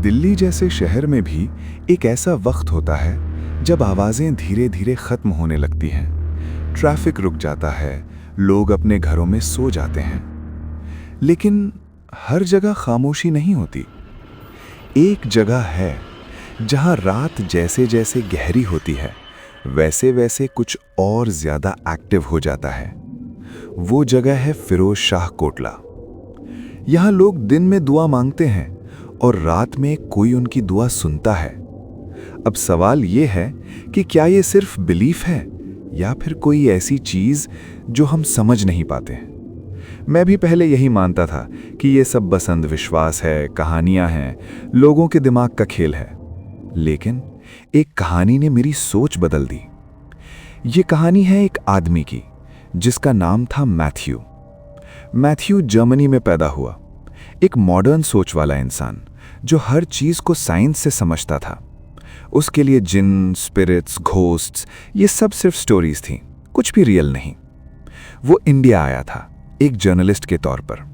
दिल्ली जैसे शहर में भी एक ऐसा वक्त होता है जब आवाज़ें धीरे धीरे ख़त्म होने लगती हैं। ट्रैफिक रुक जाता है, लोग अपने घरों में सो जाते हैं। लेकिन हर जगह खामोशी नहीं होती। एक जगह है जहां रात जैसे जैसे गहरी होती है वैसे वैसे कुछ और ज़्यादा एक्टिव हो जाता है। वो जगह है फिरोज शाह कोटला। यहाँ लोग दिन में दुआ मांगते हैं और रात में कोई उनकी दुआ सुनता है। अब सवाल ये है कि क्या ये सिर्फ बिलीफ है या फिर कोई ऐसी चीज़ जो हम समझ नहीं पाते। मैं भी पहले यही मानता था कि ये सब बस अंधविश्वास है, कहानियां हैं, लोगों के दिमाग का खेल है। लेकिन एक कहानी ने मेरी सोच बदल दी। ये कहानी है एक आदमी की जिसका नाम था मैथ्यू। मैथ्यू जर्मनी में पैदा हुआ, एक मॉडर्न सोच वाला इंसान जो हर चीज़ को साइंस से समझता था। उसके लिए जिन, स्पिरिट्स, घोस्ट्स ये सब सिर्फ स्टोरीज थी, कुछ भी रियल नहीं। वो इंडिया आया था एक जर्नलिस्ट के तौर पर।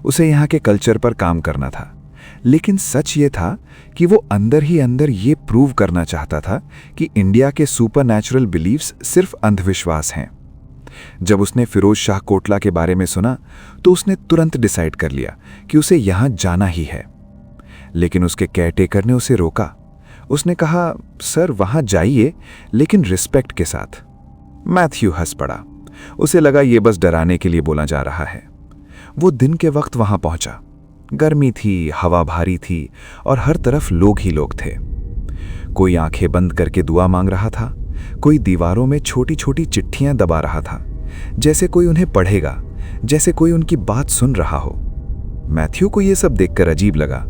उसे यहाँ के कल्चर पर काम करना था। लेकिन सच ये था कि वो अंदर ही अंदर ये प्रूव करना चाहता था कि इंडिया के सुपरनैचुरल बिलीव्स सिर्फ अंधविश्वास हैं। जब उसने फिरोज शाह कोटला के बारे में सुना तो उसने तुरंत डिसाइड कर लिया कि उसे यहाँ जाना ही है। लेकिन उसके केयरटेकर ने उसे रोका। उसने कहा, सर वहाँ जाइए लेकिन रिस्पेक्ट के साथ। मैथ्यू हंस पड़ा। उसे लगा ये बस डराने के लिए बोला जा रहा है। वो दिन के वक्त वहाँ पहुँचा। गर्मी थी, हवा भारी थी और हर तरफ लोग ही लोग थे। कोई आंखें बंद करके दुआ मांग रहा था, कोई दीवारों में छोटी छोटी चिट्ठियां दबा रहा था, जैसे कोई उन्हें पढ़ेगा, जैसे कोई उनकी बात सुन रहा हो। मैथ्यू को यह सब देखकर अजीब लगा।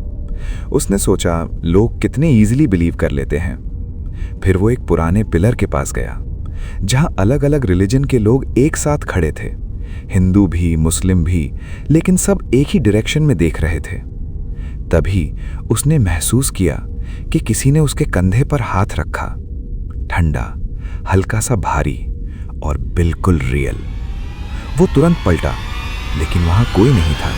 उसने सोचा, लोग कितने इजीली बिलीव कर लेते हैं। फिर वो एक पुराने पिलर के पास गया जहां अलग अलग रिलीजन के लोग एक साथ खड़े थे, हिंदू भी, मुस्लिम भी, लेकिन सब एक ही डायरेक्शन में देख रहे थे। तभी उसने महसूस किया कि किसी ने उसके कंधे पर हाथ रखा, ठंडा, हल्का सा भारी और बिल्कुल रियल। वो तुरंत पलटा, लेकिन वहां कोई नहीं था।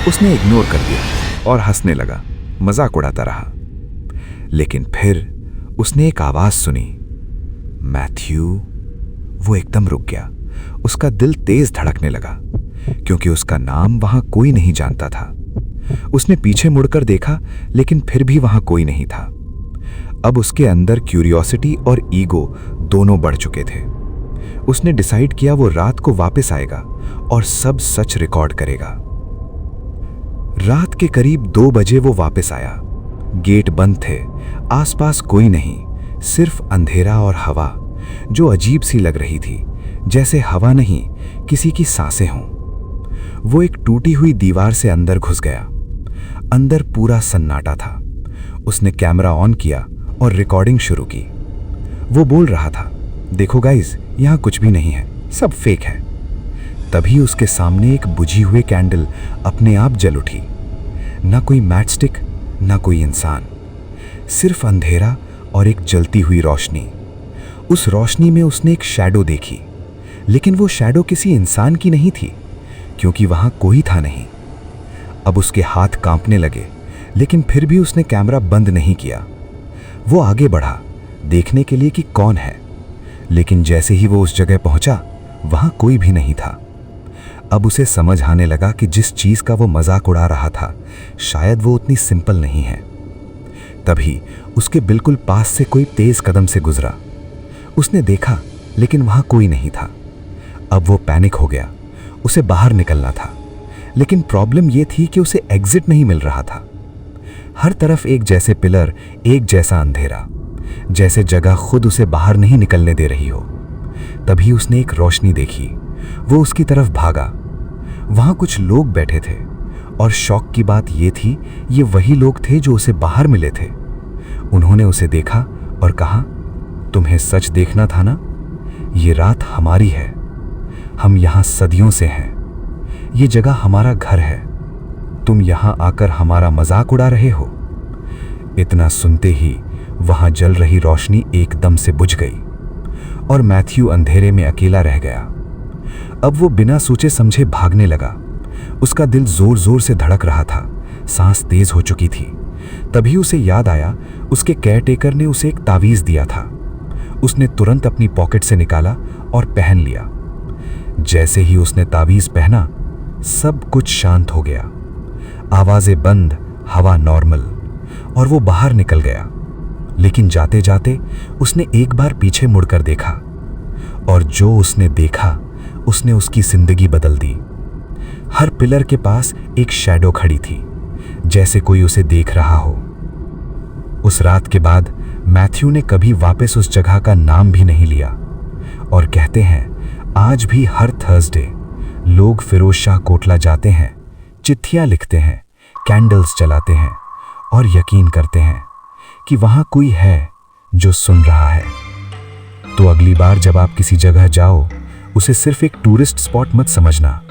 उसने इग्नोर कर दिया और हंसने लगा, मजाक उड़ाता रहा। लेकिन फिर उसने एक आवाज सुनी, मैथ्यू। वो एकदम रुक गया। उसका दिल तेज धड़कने लगा क्योंकि उसका नाम वहां कोई नहीं जानता था। उसने पीछे मुड़कर देखा लेकिन फिर भी वहां कोई नहीं था। अब उसके अंदर क्यूरियोसिटी और ईगो दोनों बढ़ चुके थे। उसने डिसाइड किया वो रात को वापस आएगा और सब सच रिकॉर्ड करेगा। रात के करीब 2 बजे वो वापस आया। गेट बंद थे, आसपास कोई नहीं, सिर्फ अंधेरा और हवा जो अजीब सी लग रही थी, जैसे हवा नहीं, किसी की सांसें हों। वो एक टूटी हुई दीवार से अंदर घुस गया। अंदर पूरा सन्नाटा था। उसने कैमरा ऑन किया और रिकॉर्डिंग शुरू की। वो बोल रहा था, देखो गाइस, यहाँ कुछ भी नहीं है, सब फेक है। तभी उसके सामने एक बुझी हुई कैंडल अपने आप जल उठी। ना कोई मैचस्टिक, ना कोई इंसान, सिर्फ अंधेरा और एक जलती हुई रोशनी। उस रोशनी में उसने एक शैडो देखी, लेकिन वो शैडो किसी इंसान की नहीं थी क्योंकि वहां कोई था नहीं। अब उसके हाथ कांपने लगे, लेकिन फिर भी उसने कैमरा बंद नहीं किया। वो आगे बढ़ा देखने के लिए कि कौन है, लेकिन जैसे ही वो उस जगह पहुंचा वहां कोई भी नहीं था। अब उसे समझ आने लगा कि जिस चीज का वो मजाक उड़ा रहा था शायद वो उतनी सिंपल नहीं है। तभी उसके बिल्कुल पास से कोई तेज कदम से गुजरा। उसने देखा लेकिन वहां कोई नहीं था। अब वो पैनिक हो गया। उसे बाहर निकलना था, लेकिन प्रॉब्लम ये थी कि उसे एग्जिट नहीं मिल रहा था। हर तरफ एक जैसे पिलर, एक जैसा अंधेरा, जैसे जगह खुद उसे बाहर नहीं निकलने दे रही हो। तभी उसने एक रोशनी देखी। वो उसकी तरफ भागा। वहां कुछ लोग बैठे थे और शौक की बात ये थी, ये वही लोग थे जो उसे बाहर मिले थे। उन्होंने उसे देखा और कहा, तुम्हें सच देखना था ना? ये रात हमारी है। हम यहाँ सदियों से हैं। ये जगह हमारा घर है। तुम यहाँ आकर हमारा मजाक उड़ा रहे हो। इतना सुनते ही वहां जल रही रोशनी एकदम से बुझ गई और मैथ्यू अंधेरे में अकेला रह गया। अब वो बिना सोचे समझे भागने लगा। उसका दिल जोर जोर से धड़क रहा था, सांस तेज हो चुकी थी, तभी उसे याद आया उसके केयरटेकर ने उसे एक तावीज़ दिया था। उसने तुरंत अपनी पॉकेट से निकाला और पहन लिया। जैसे ही उसने तावीज़ पहना, सब कुछ शांत हो गया। आवाज़ें बंद, हवा नॉर्मल, और वो बाहर निकल गया। लेकिन जाते जाते उसने एक बार पीछे मुड़कर देखा, और जो उसने देखा उसने उसकी जिंदगी बदल दी। हर पिलर के पास एक शैडो खड़ी थी, जैसे कोई उसे देख रहा हो। उस रात के बाद मैथ्यू ने कभी वापस उस जगह का नाम भी नहीं लिया। और कहते हैं आज भी हर थर्सडे लोग फिरोज शाह कोटला जाते हैं, चिट्ठियां लिखते हैं, कैंडल्स जलाते हैं और यकीन करते हैं कि वहां कोई है जो सुन रहा है। तो अगली बार जब आप किसी जगह जाओ, उसे सिर्फ एक टूरिस्ट स्पॉट मत समझना,